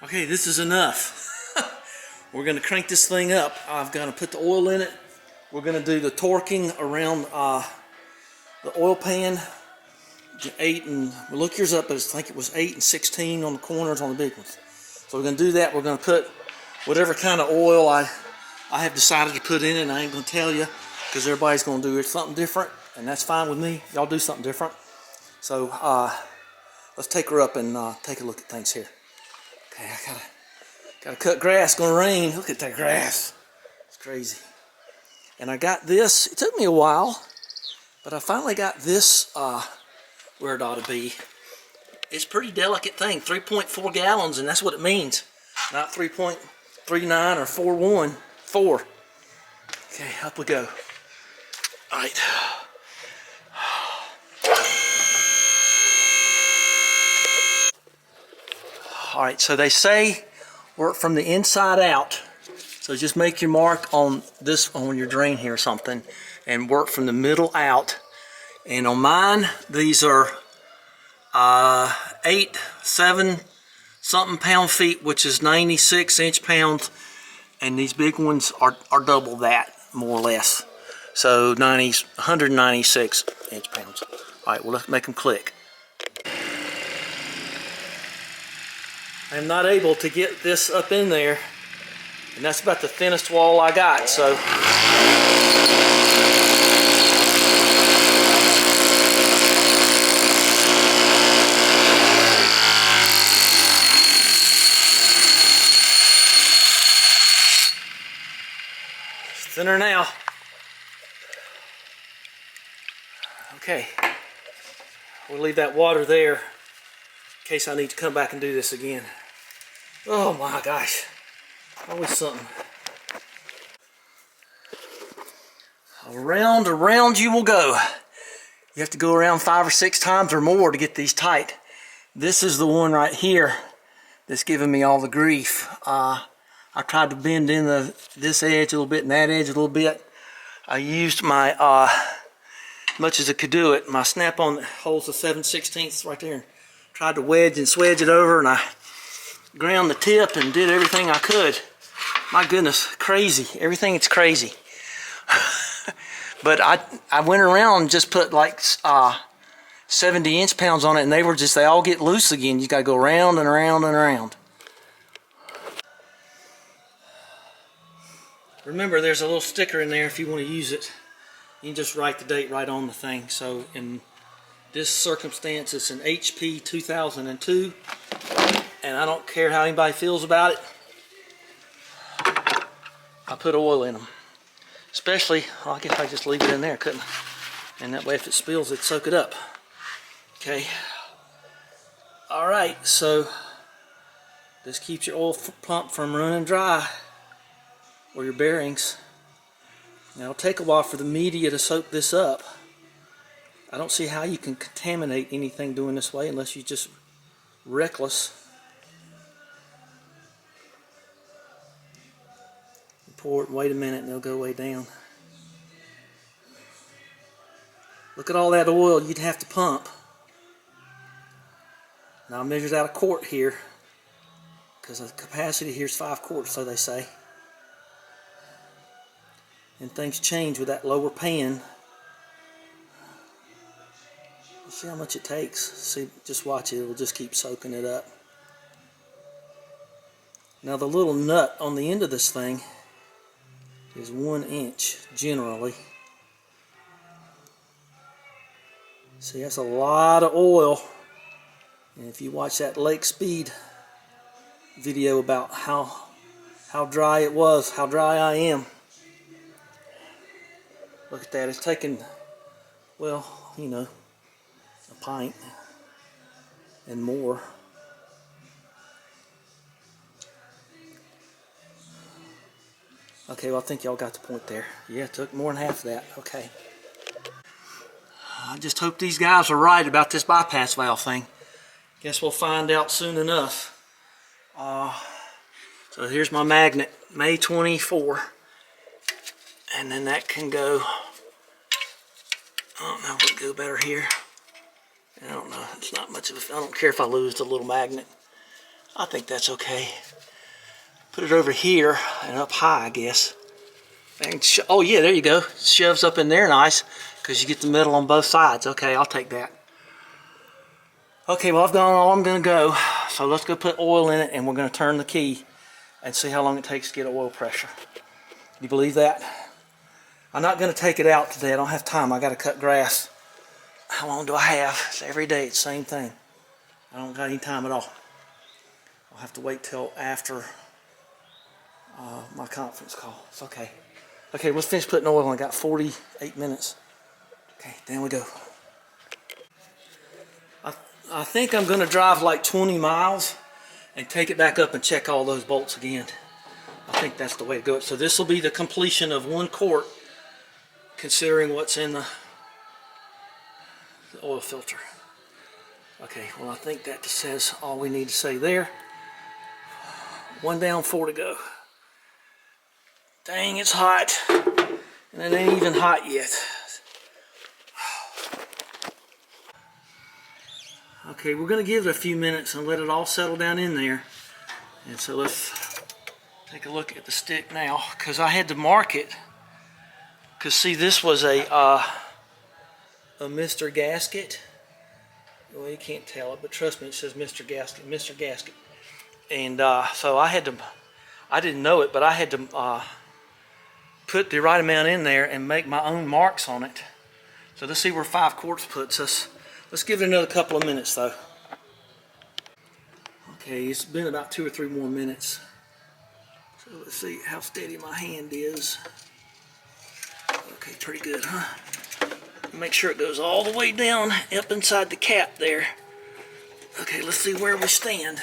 Okay, this is enough. We're going to crank this thing up. I've got to put the oil in it. We're going to do the torquing around the oil pan. 8 and, well, look yours up, but I think it was 8 and 16 on the corners on the big ones. So we're going to do that. We're going to put whatever kind of oil I have decided to put in it, and I ain't going to tell you because everybody's going to do something different, and that's fine with me. Y'all do something different. So let's take her up and take a look at things here. Okay, I gotta cut grass. It's gonna rain. Look at that grass. It's crazy. And I got this. It took me a while, but I finally got this where it ought to be. It's a pretty delicate thing. 3.4 gallons, and that's what it means. Not 3.39 or 4.1. 4. Okay, up we go. All right. All right, so they say work from the inside out. So just make your mark on this, on your drain here or something, and work from the middle out. And on mine, these are 8, 7 something pound-feet, which is 96 inch-pounds, and these big ones are double that, more or less. So 196 inch-pounds. All right, well, let's make them click. I'm not able to get this up in there, and that's about the thinnest wall I got, so it's thinner now. Okay, we'll leave that water there in case I need to come back and do this again. Oh my gosh, always something. Around you will go. You have to go around 5 or 6 times or more to get these tight. This is the one right here that's giving me all the grief. I tried to bend in this edge a little bit and that edge a little bit. I used my, much as I could do it, my snap-on that holds the 7/16 right there. Tried to wedge and swedge it over, and I ground the tip and did everything I could. My goodness, crazy. Everything is crazy. But I went around and just put like 70 inch-pounds on it, and they all get loose again. You got to go around and around and around. Remember, there's a little sticker in there if you want to use it. You can just write the date right on the thing. So in this circumstance, it's an HP-2002, and I don't care how anybody feels about it. I put oil in them. Especially, well, I guess I just leave it in there, couldn't I? And that way if it spills, it'd soak it up. Okay. Alright, so this keeps your oil pump from running dry, or your bearings. Now it'll take a while for the media to soak this up. I don't see how you can contaminate anything doing this way unless you're just reckless. You pour it and wait a minute and it'll go way down. Look at all that oil you'd have to pump. Now I measured out a quart here because the capacity here is 5 quarts, so they say. And things change with that lower pan. See how much it takes. See, just watch it. It'll just keep soaking it up. Now the little nut on the end of this thing is 1 inch generally. See, that's a lot of oil. And if you watch that Lake Speed video about how dry it was, how dry I am. Look at that. It's taken, well, you know, a pint and more. Okay, well, I think y'all got the point there. Yeah, it took more than half of that. Okay. I just hope these guys are right about this bypass valve thing. Guess we'll find out soon enough. So here's my magnet, May 24. And then that can go, I don't know, would it go better here? I don't know, it's not much of a, I don't care if I lose the little magnet. I think that's okay. Put it over here and up high, I guess. And oh yeah, there you go. Shoves up in there nice because you get the metal on both sides. Okay, I'll take that. Okay, well I've gone all I'm gonna go. So let's go put oil in it and we're gonna turn the key and see how long it takes to get oil pressure. Can you believe that? I'm not gonna take it out today. I don't have time. I gotta cut grass. How long do I have? It's every day, it's the same thing. I don't got any time at all. I'll have to wait till after my conference call. It's okay. Okay, let's finish putting oil in. I got 48 minutes. Okay, down we go. I think I'm going to drive like 20 miles and take it back up and check all those bolts again. I think that's the way to go. So this will be the completion of 1 quart, considering what's in the oil filter. Okay, well I think that just says all we need to say there. 1 down, 4 to go. Dang, it's hot. And it ain't even hot yet. Okay, we're going to give it a few minutes and let it all settle down in there. And so let's take a look at the stick now, because I had to mark it. Because see, this was a Mr. Gasket. Well, you can't tell it, but trust me, it says Mr. Gasket, Mr. Gasket. And so I didn't know it, but I had to put the right amount in there and make my own marks on it. So let's see where 5 quarts puts us. Let's give it another couple of minutes though. Okay, it's been about 2 or 3 more minutes. So let's see how steady my hand is. Okay, pretty good, huh? Make sure it goes all the way down up inside the cap there. Okay, let's see where we stand.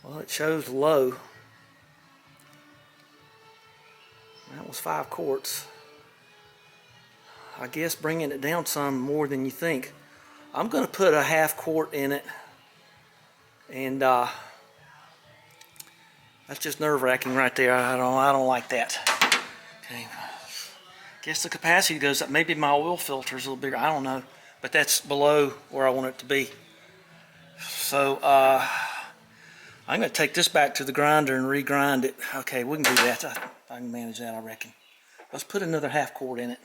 Well, it shows low. That was 5 quarts. I guess bringing it down some more than you think. I'm going to put a ½ quart in it, and that's just nerve-wracking right there. I don't like that. Okay, guess the capacity goes up. Maybe my oil filter is a little bigger. I don't know, but that's below where I want it to be. So I'm going to take this back to the grinder and regrind it. Okay, we can do that. I can manage that, I reckon. Let's put another ½ quart in it.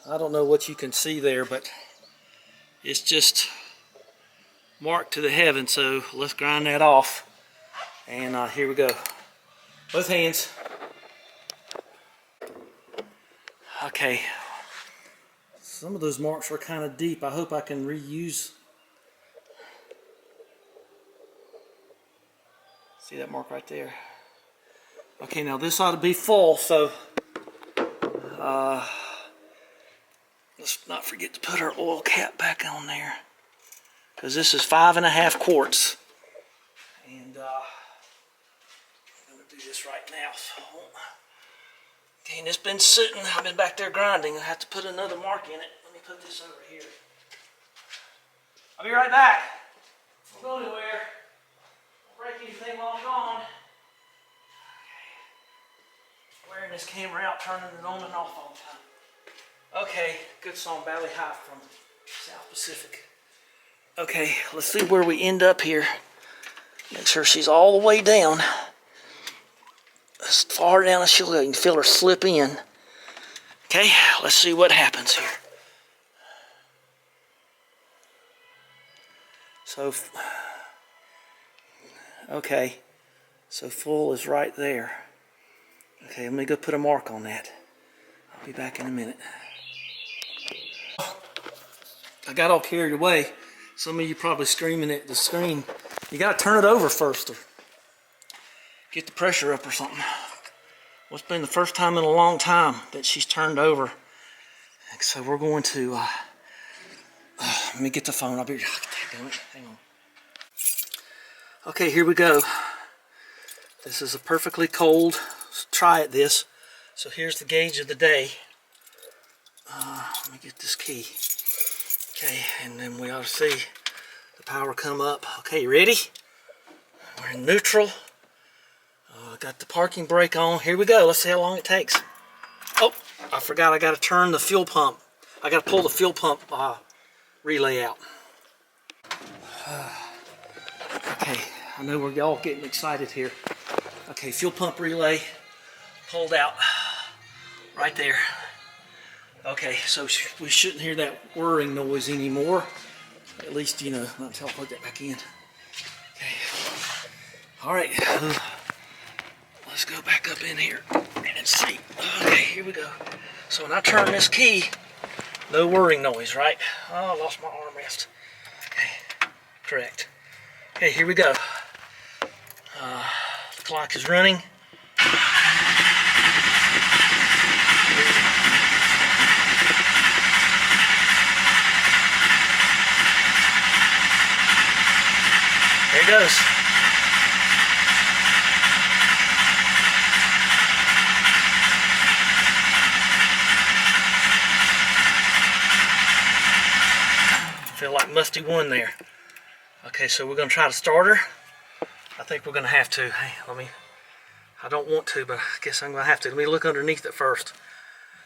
I don't know what you can see there, but it's just marked to the heaven, so let's grind that off. And here we go. Both hands. Okay. Some of those marks were kind of deep. I hope I can reuse. See that mark right there? Okay, now this ought to be full, so let's not forget to put our oil cap back on there, because this is 5½ quarts. And I'm going to do this right now. So, okay, and it's been sitting. I've been back there grinding. I have to put another mark in it. Let me put this over here. I'll be right back. Don't go anywhere. Don't break anything while I'm gone. Okay. Wearing this camera out, turning it on and off all the time. Okay, good song, Valley High from South Pacific. Okay, let's see where we end up here. Make sure she's all the way down. As far down as she'll go. You can feel her slip in. Okay, let's see what happens here. So, okay, so full is right there. Okay, let me go put a mark on that. I'll be back in a minute. I got all carried away. Some of you probably screaming at the screen. You got to turn it over first to get the pressure up or something. Well, it's been the first time in a long time that she's turned over. So we're going to, let me get the phone. I'll be, damn it, hang on. Okay, here we go. This is a perfectly cold try at this. So here's the gauge of the day. Let me get this key. Okay, and then we ought to see the power come up. Okay, ready? We're in neutral. Got the parking brake on. Here we go. Let's see how long it takes. Oh, I forgot I got to turn the fuel pump. I got to pull the fuel pump relay out. Okay, I know we're all getting excited here. Okay, fuel pump relay pulled out right there. Okay, so we shouldn't hear that whirring noise anymore. At least, you know, until I plug that back in. Okay. All right, let's go back up in here and see. Okay, here we go. So when I turn this key, no whirring noise, right? Oh, I lost my armrest. Okay, correct. Okay, here we go. The clock is running. There it goes. Feel like musty one there. Okay, so we're gonna try to start her. I think we're gonna have to. Hey, I don't want to, but I guess I'm gonna have to. Let me look underneath it first.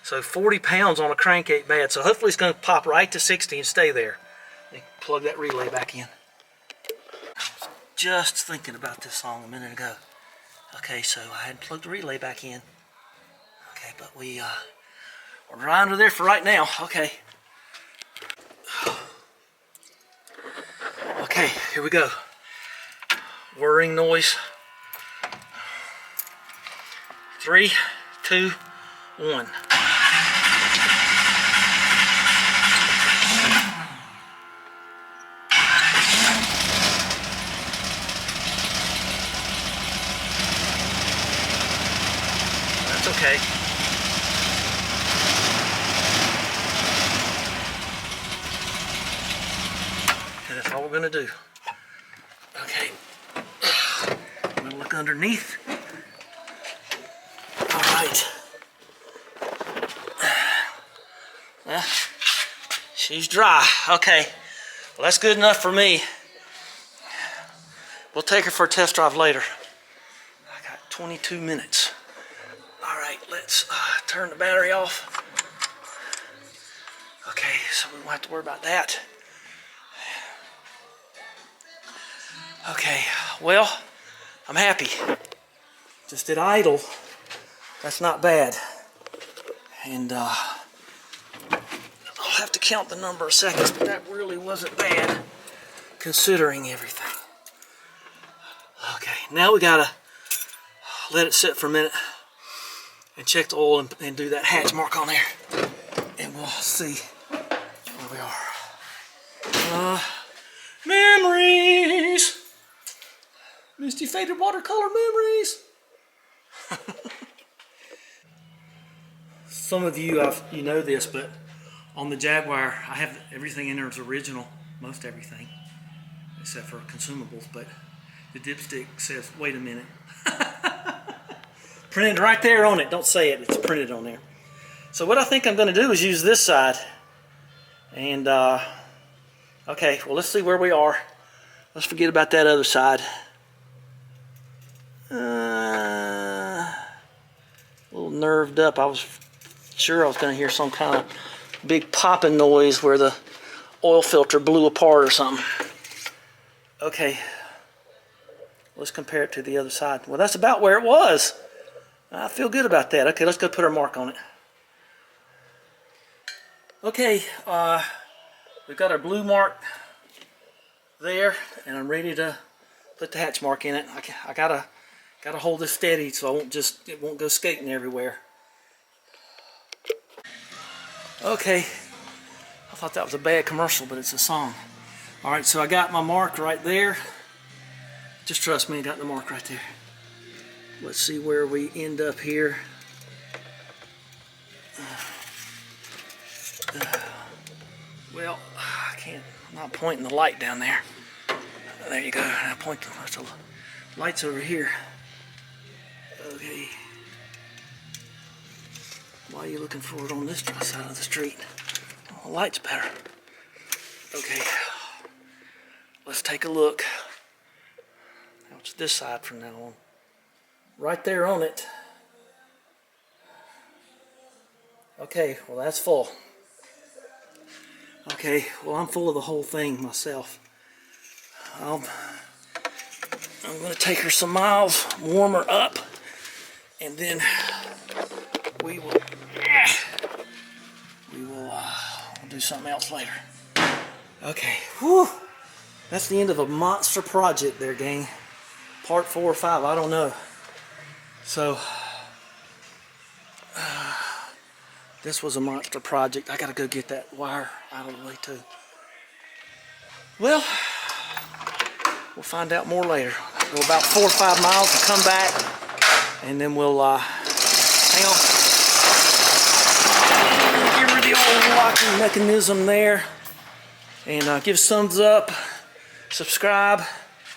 So 40 pounds on a crank ain't bad. So hopefully it's gonna pop right to 60 and stay there. Let me plug that relay back in. I was just thinking about this song a minute ago. Okay, so I hadn't plugged the relay back in. Okay, but we're right under there for right now. Okay. Okay, here we go. Whirring noise. 3, 2, 1. That's okay. And that's all we're gonna do. Okay. I'm gonna look underneath. All right. She's dry. Okay. Well, that's good enough for me. We'll take her for a test drive later. I got 22 minutes. All right, let's turn the battery off. Okay, so we won't have to worry about that. Okay, well, I'm happy. Just at idle, that's not bad. And I'll have to count the number of seconds, but that really wasn't bad considering everything. Okay, now we gotta let it sit for a minute and check the oil and do that hatch mark on there. And we'll see where we are. Memories! Misty faded watercolor memories! Some of you, you know this, but on the Jaguar, I have everything in there is original, most everything, except for consumables, but the dipstick says, wait a minute. Printed right there on it, don't say it, it's printed on there. So what I think I'm going to do is use this side, and okay, well let's see where we are. Let's forget about that other side. A little nerved up. I was sure I was going to hear some kind of big popping noise where the oil filter blew apart or something. Okay, let's compare it to the other side. Well, that's about where it was. I feel good about that. Okay, let's go put our mark on it. Okay, we've got our blue mark there, and I'm ready to put the hatch mark in it. I gotta hold this steady so it won't go skating everywhere. Okay, I thought that was a bad commercial, but it's a song. All right, so I got my mark right there. Just trust me, I got the mark right there. Let's see where we end up here. Well, I can't. I'm not pointing the light down there. There you go. I point the lights over here. Okay. Why are you looking for it on this side of the street? Well, the light's better. Okay. Let's take a look. Now it's this side from now on. Right there on it Okay, well that's full. Okay, well I'm full of the whole thing myself. I'm going to take her some miles, warm her up, and then we will we'll do something else later. Okay, whew. That's the end of a monster project there, gang. Part 4 or 5, I don't know. So, this was a monster project. I gotta go get that wire out of the way too. Well, we'll find out more later. Go about 4 or 5 miles and come back, and then we'll hang on. Give her the old locking mechanism there, and give us thumbs up, subscribe.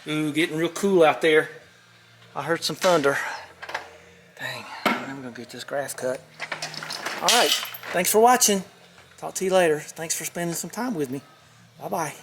Ooh, getting real cool out there. I heard some thunder. Dang, I'm gonna get this grass cut. All right, thanks for watching. Talk to you later. Thanks for spending some time with me. Bye-bye.